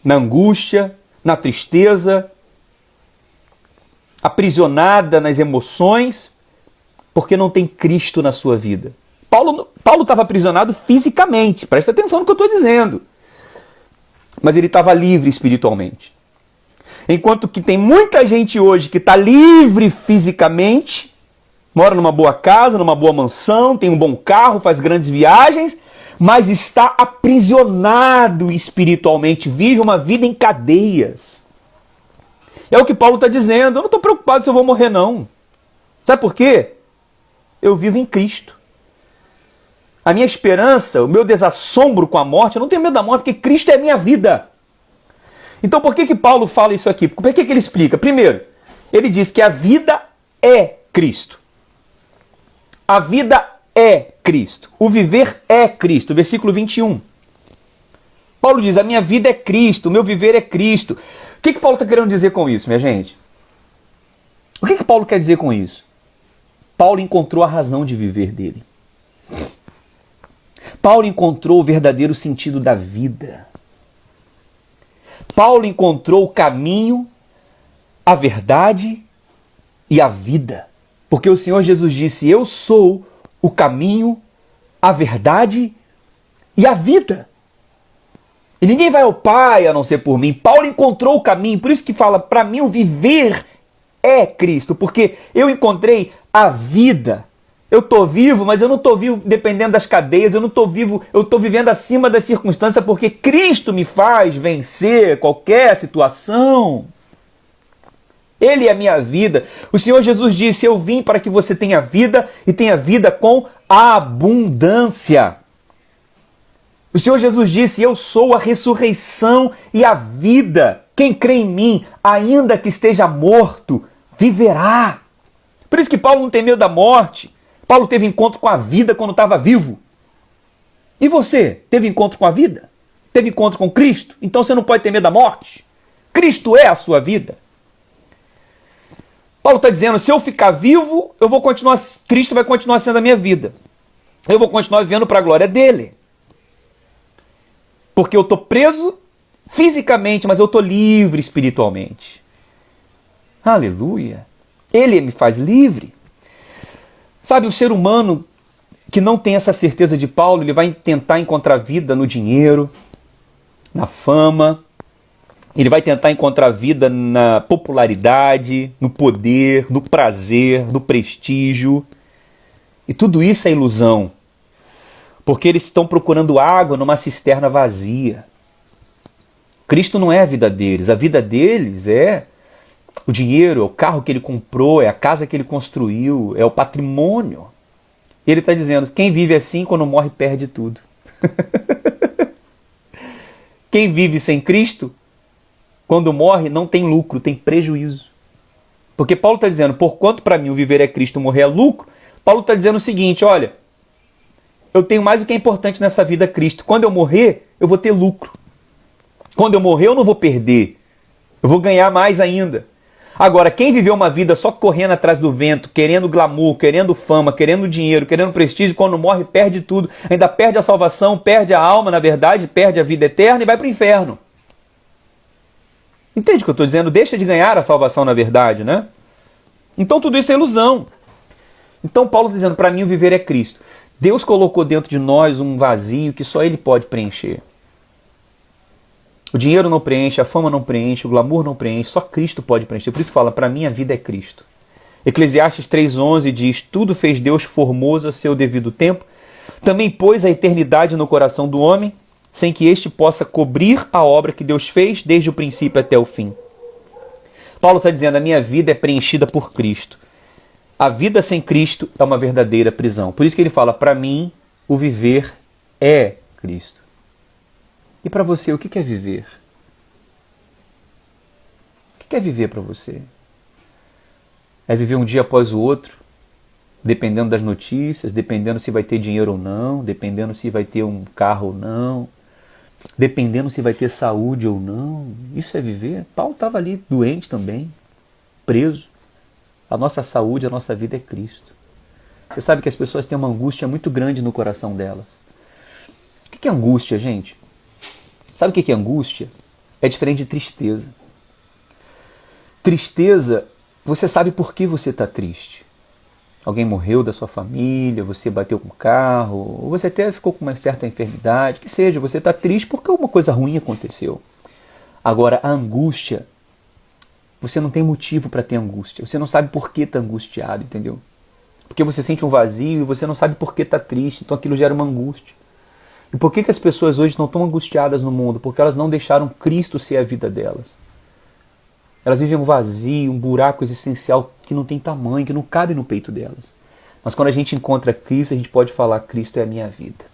na angústia, na tristeza, aprisionada nas emoções, porque não tem Cristo na sua vida. Paulo estava aprisionado fisicamente, presta atenção no que eu estou dizendo. Mas ele estava livre espiritualmente. Enquanto que tem muita gente hoje que está livre fisicamente, mora numa boa casa, numa boa mansão, tem um bom carro, faz grandes viagens, mas está aprisionado espiritualmente, vive uma vida em cadeias. É o que Paulo está dizendo. Eu não estou preocupado se eu vou morrer, não. Sabe por quê? Eu vivo em Cristo. A minha esperança, o meu desassombro com a morte, eu não tenho medo da morte, porque Cristo é a minha vida. Então por que Paulo fala isso aqui? Por que ele explica? Primeiro, ele diz que a vida é Cristo. A vida é Cristo. O viver é Cristo. Versículo 21. Paulo diz, a minha vida é Cristo, o meu viver é Cristo. O que Paulo está querendo dizer com isso, minha gente? O que Paulo quer dizer com isso? Paulo encontrou a razão de viver dele. Paulo encontrou o verdadeiro sentido da vida. Paulo encontrou o caminho, a verdade e a vida. Porque o Senhor Jesus disse, eu sou o caminho, a verdade e a vida. E ninguém vai ao Pai a não ser por mim. Paulo encontrou o caminho, por isso que fala, para mim o viver é Cristo, porque eu encontrei a vida. Eu estou vivo, mas eu não estou vivo dependendo das cadeias, eu não estou vivo, eu estou vivendo acima das circunstâncias, porque Cristo me faz vencer qualquer situação. Ele é a minha vida. O Senhor Jesus disse, eu vim para que você tenha vida e tenha vida com abundância. O Senhor Jesus disse, eu sou a ressurreição e a vida. Quem crê em mim, ainda que esteja morto, viverá. Por isso que Paulo não tem medo da morte. Paulo teve encontro com a vida quando estava vivo. E você, teve encontro com a vida? Teve encontro com Cristo? Então você não pode ter medo da morte. Cristo é a sua vida. Paulo está dizendo, se eu ficar vivo, eu vou continuar, Cristo vai continuar sendo a minha vida. Eu vou continuar vivendo para a glória dele. Porque eu estou preso fisicamente, mas eu estou livre espiritualmente. Aleluia. Ele me faz livre. Sabe, o ser humano que não tem essa certeza de Paulo, ele vai tentar encontrar vida no dinheiro, na fama, Ele vai tentar encontrar vida na popularidade, no poder, no prazer, no prestígio. E tudo isso é ilusão. Porque eles estão procurando água numa cisterna vazia. Cristo não é a vida deles. A vida deles é o dinheiro, é o carro que ele comprou, é a casa que ele construiu, é o patrimônio. E ele está dizendo, quem vive assim, quando morre, perde tudo. Quem vive sem Cristo, quando morre, não tem lucro, tem prejuízo. Porque Paulo está dizendo, porquanto para mim o viver é Cristo, morrer é lucro. Paulo está dizendo o seguinte, olha, eu tenho mais o que é importante nessa vida, Cristo. Quando eu morrer, eu vou ter lucro. Quando eu morrer, eu não vou perder. Eu vou ganhar mais ainda. Agora, quem viveu uma vida só correndo atrás do vento, querendo glamour, querendo fama, querendo dinheiro, querendo prestígio, quando morre, perde tudo. Ainda perde a salvação, perde a alma, na verdade, perde a vida eterna e vai para o inferno. Entende o que eu estou dizendo? Deixa de ganhar a salvação, na verdade, né? Então tudo isso é ilusão. Então Paulo está dizendo, para mim o viver é Cristo. Deus colocou dentro de nós um vazio que só Ele pode preencher. O dinheiro não preenche, a fama não preenche, o glamour não preenche, só Cristo pode preencher. Por isso fala, para mim a vida é Cristo. Eclesiastes 3,11 diz, tudo fez Deus formoso a seu devido tempo, também pôs a eternidade no coração do homem, sem que este possa cobrir a obra que Deus fez desde o princípio até o fim. Paulo está dizendo, a minha vida é preenchida por Cristo. A vida sem Cristo é uma verdadeira prisão. Por isso que ele fala, para mim o viver é Cristo. E para você, o que é viver? O que é viver para você? É viver um dia após o outro, dependendo das notícias, dependendo se vai ter dinheiro ou não, dependendo se vai ter um carro ou não, dependendo se vai ter saúde ou não. Isso é viver? Paulo estava ali doente também, preso. A nossa saúde, a nossa vida é Cristo. Você sabe que as pessoas têm uma angústia muito grande no coração delas. O que é angústia, gente? Sabe o que é angústia? É diferente de tristeza. Tristeza, você sabe por que você está triste. Alguém morreu da sua família, você bateu com o carro, ou você até ficou com uma certa enfermidade, que seja, você está triste porque alguma coisa ruim aconteceu. Agora, a angústia, você não tem motivo para ter angústia, você não sabe por que está angustiado, entendeu? Porque você sente um vazio e você não sabe por que está triste, então aquilo gera uma angústia. E por que as pessoas hoje estão tão angustiadas no mundo? Porque elas não deixaram Cristo ser a vida delas. Elas vivem um vazio, um buraco existencial que não tem tamanho, que não cabe no peito delas. Mas quando a gente encontra Cristo, a gente pode falar, Cristo é a minha vida.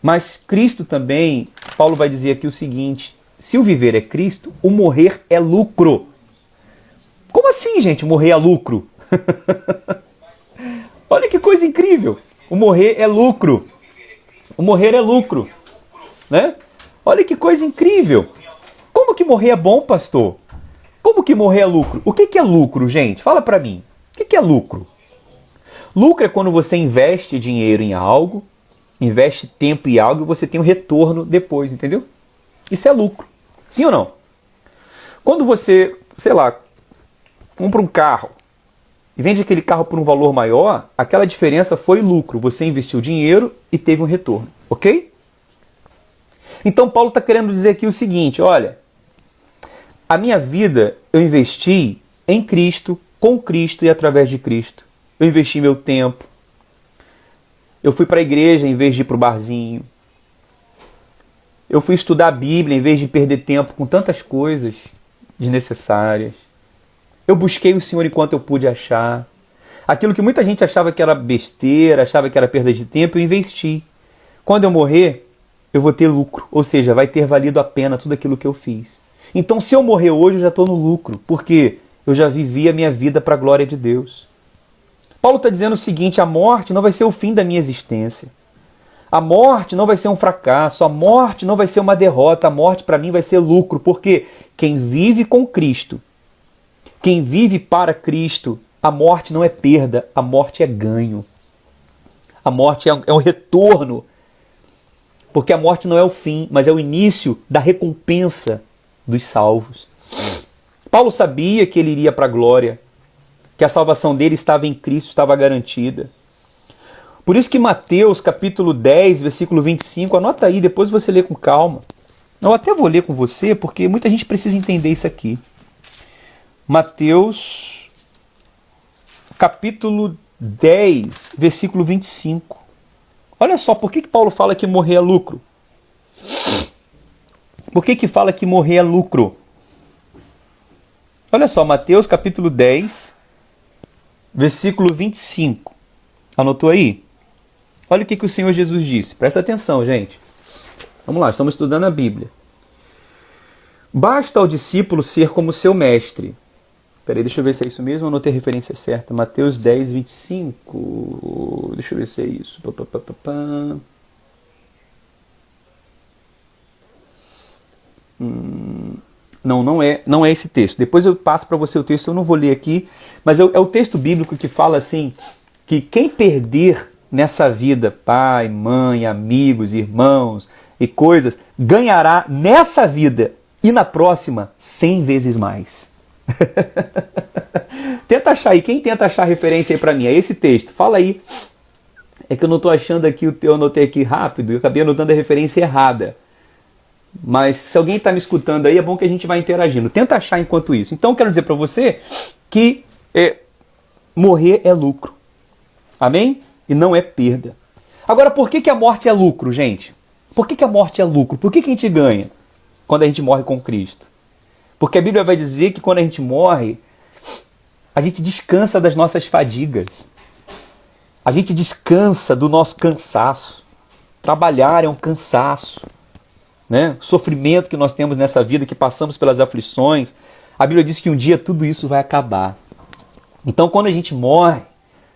Mas Cristo também, Paulo vai dizer aqui o seguinte, se o viver é Cristo, o morrer é lucro. Como assim, gente, morrer é lucro? Olha que coisa incrível. O morrer é lucro. O morrer é lucro, né? Olha que coisa incrível. Como que morrer é bom, pastor? Como que morrer é lucro? O que é lucro, gente? Fala pra mim. O que é lucro? Lucro é quando você investe dinheiro em algo, investe tempo em algo e você tem um retorno depois, entendeu? Isso é lucro. Sim ou não? Quando você, sei lá, compra um carro e vende aquele carro por um valor maior, aquela diferença foi lucro. Você investiu dinheiro e teve um retorno, ok? Então Paulo está querendo dizer aqui o seguinte, olha, a minha vida eu investi em Cristo, com Cristo e através de Cristo. Eu investi meu tempo, eu fui para a igreja em vez de ir para o barzinho, eu fui estudar a Bíblia em vez de perder tempo com tantas coisas desnecessárias. Eu busquei o Senhor enquanto eu pude achar. Aquilo que muita gente achava que era besteira, achava que era perda de tempo, eu investi. Quando eu morrer, eu vou ter lucro. Ou seja, vai ter valido a pena tudo aquilo que eu fiz. Então, se eu morrer hoje, eu já estou no lucro. Porque eu já vivi a minha vida para a glória de Deus. Paulo está dizendo o seguinte, a morte não vai ser o fim da minha existência. A morte não vai ser um fracasso. A morte não vai ser uma derrota. A morte para mim vai ser lucro. Porque quem vive com Cristo, quem vive para Cristo, a morte não é perda, a morte é ganho. A morte é um retorno. Porque a morte não é o fim, mas é o início da recompensa dos salvos. Paulo sabia que ele iria para a glória, que a salvação dele estava em Cristo, estava garantida. Por isso que Mateus capítulo 10, versículo 25, anota aí, depois você lê com calma. Eu até vou ler com você, porque muita gente precisa entender isso aqui. Mateus, capítulo 10, versículo 25. Olha só, por que Paulo fala que morrer é lucro? Por que fala que morrer é lucro? Olha só, Mateus capítulo 10, versículo 25. Anotou aí? Olha o que o Senhor Jesus disse. Presta atenção, gente. Vamos lá, estamos estudando a Bíblia. Basta ao discípulo ser como seu mestre. Peraí, deixa eu ver se é isso mesmo, eu anotei a referência certa. Mateus 10, 25. Deixa eu ver se é isso. Não é esse texto. Depois eu passo para você o texto, eu não vou ler aqui, mas é o texto bíblico que fala assim, que quem perder nessa vida, pai, mãe, amigos, irmãos e coisas, ganhará nessa vida e na próxima 100 vezes mais. Tenta achar aí, quem tenta achar referência aí para mim? É esse texto, fala aí. É que eu não estou achando aqui, eu anotei aqui rápido, eu acabei anotando a referência errada. Mas se alguém está me escutando aí, é bom que a gente vai interagindo. Tenta achar enquanto isso. Então eu quero dizer para você que morrer é lucro. Amém? E não é perda. Agora, por que a morte é lucro, gente? Por que a morte é lucro? Por que a gente ganha quando a gente morre com Cristo? Porque a Bíblia vai dizer que quando a gente morre, a gente descansa das nossas fadigas. A gente descansa do nosso cansaço. Trabalhar é um cansaço. Né? O sofrimento que nós temos nessa vida, que passamos pelas aflições. A Bíblia diz que um dia tudo isso vai acabar. Então, quando a gente morre,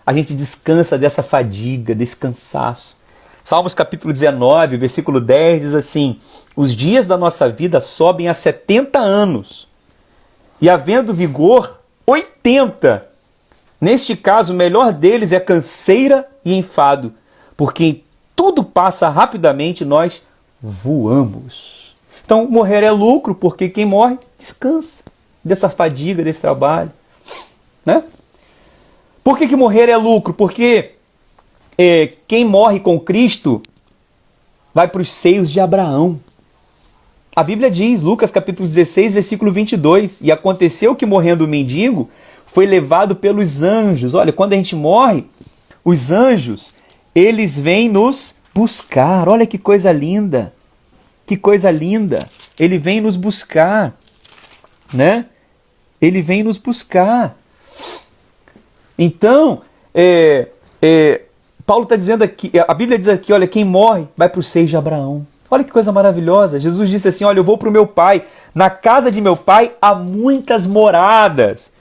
a gente descansa dessa fadiga, desse cansaço. Salmos capítulo 19, versículo 10 diz assim: os dias da nossa vida sobem a 70 anos, e havendo vigor, 80. Neste caso, o melhor deles é canseira e enfado, porque em tudo passa rapidamente, nós voamos. Então, morrer é lucro, porque quem morre descansa dessa fadiga, desse trabalho. Né? Por que morrer é lucro? Porque quem morre com Cristo vai para os seios de Abraão. A Bíblia diz, Lucas capítulo 16, versículo 22, e aconteceu que morrendo o mendigo, foi levado pelos anjos. Olha, quando a gente morre, os anjos, eles vêm nos buscar. Olha que coisa linda. Que coisa linda. Ele vem nos buscar. Né? Ele vem nos buscar. Então, Paulo está dizendo aqui, a Bíblia diz aqui, olha, quem morre vai para o seio de Abraão. Olha que coisa maravilhosa. Jesus disse assim, olha, eu vou para o meu pai. Na casa de meu pai há muitas moradas.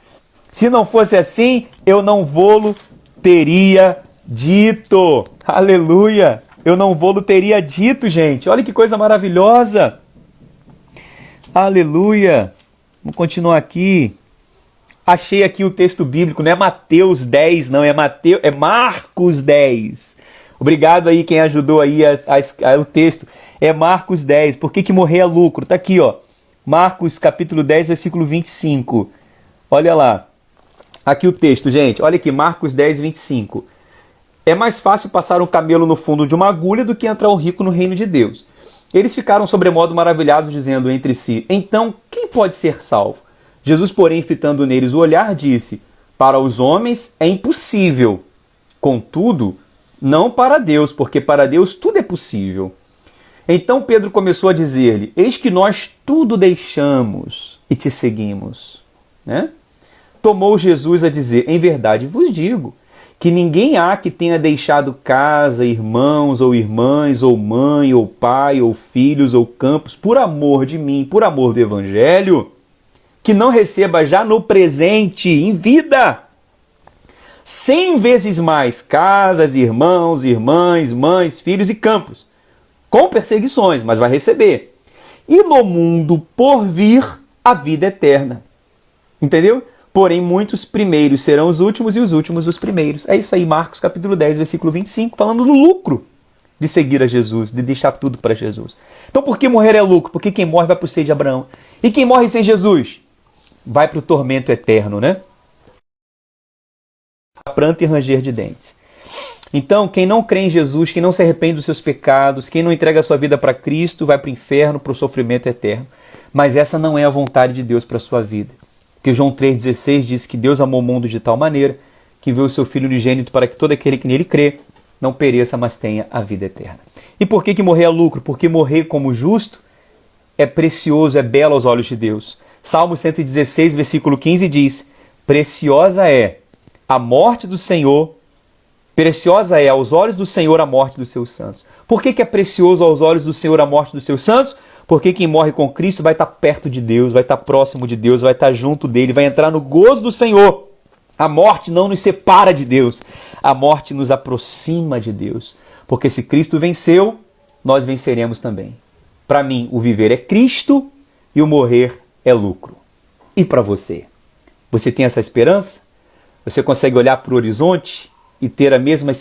Se não fosse assim, eu não vou-lo teria dito. Aleluia. Eu não vou-lo teria dito, gente. Olha que coisa maravilhosa. Aleluia. Vamos continuar aqui. Achei aqui o texto bíblico, não é Mateus 10, não, é Marcos 10. Obrigado aí quem ajudou aí o texto. É Marcos 10. Por que morrer é lucro? Tá aqui, ó. Marcos capítulo 10, versículo 25. Olha lá. Aqui o texto, gente. Olha aqui, Marcos 10, 25. É mais fácil passar um camelo no fundo de uma agulha do que entrar um rico no reino de Deus. Eles ficaram sobremodo maravilhados, dizendo entre si, então, quem pode ser salvo? Jesus, porém, fitando neles o olhar, disse, para os homens é impossível, contudo, não para Deus, porque para Deus tudo é possível. Então Pedro começou a dizer-lhe, eis que nós tudo deixamos e te seguimos. Né? Tomou Jesus a dizer, em verdade vos digo, que ninguém há que tenha deixado casa, irmãos ou irmãs, ou mãe, ou pai, ou filhos, ou campos, por amor de mim, por amor do Evangelho, que não receba já no presente, em vida, 100 vezes mais casas, irmãos, irmãs, mães, filhos e campos, com perseguições, mas vai receber. E no mundo por vir, a vida eterna. Entendeu? Porém, muitos primeiros serão os últimos e os últimos os primeiros. É isso aí, Marcos capítulo 10, versículo 25, falando do lucro de seguir a Jesus, de deixar tudo para Jesus. Então, por que morrer é lucro? Porque quem morre vai para o seio de Abraão. E quem morre sem Jesus? Vai para o tormento eterno, né? Pranto e ranger de dentes. Então, quem não crê em Jesus, quem não se arrepende dos seus pecados, quem não entrega a sua vida para Cristo, vai para o inferno, para o sofrimento eterno. Mas essa não é a vontade de Deus para a sua vida. Porque João 3,16 diz que Deus amou o mundo de tal maneira que enviou o seu Filho unigênito para que todo aquele que nele crê não pereça, mas tenha a vida eterna. E por que morrer é lucro? Porque morrer como justo é precioso, é belo aos olhos de Deus. Salmo 116, versículo 15 diz: preciosa é a morte do Senhor, preciosa é aos olhos do Senhor a morte dos seus santos. Por que é precioso aos olhos do Senhor a morte dos seus santos? Porque quem morre com Cristo vai estar perto de Deus, vai estar próximo de Deus, vai estar junto dele, vai entrar no gozo do Senhor. A morte não nos separa de Deus, a morte nos aproxima de Deus. Porque se Cristo venceu, nós venceremos também. Para mim, o viver é Cristo e o morrer é lucro. E para você? Você tem essa esperança? Você consegue olhar para o horizonte e ter a mesma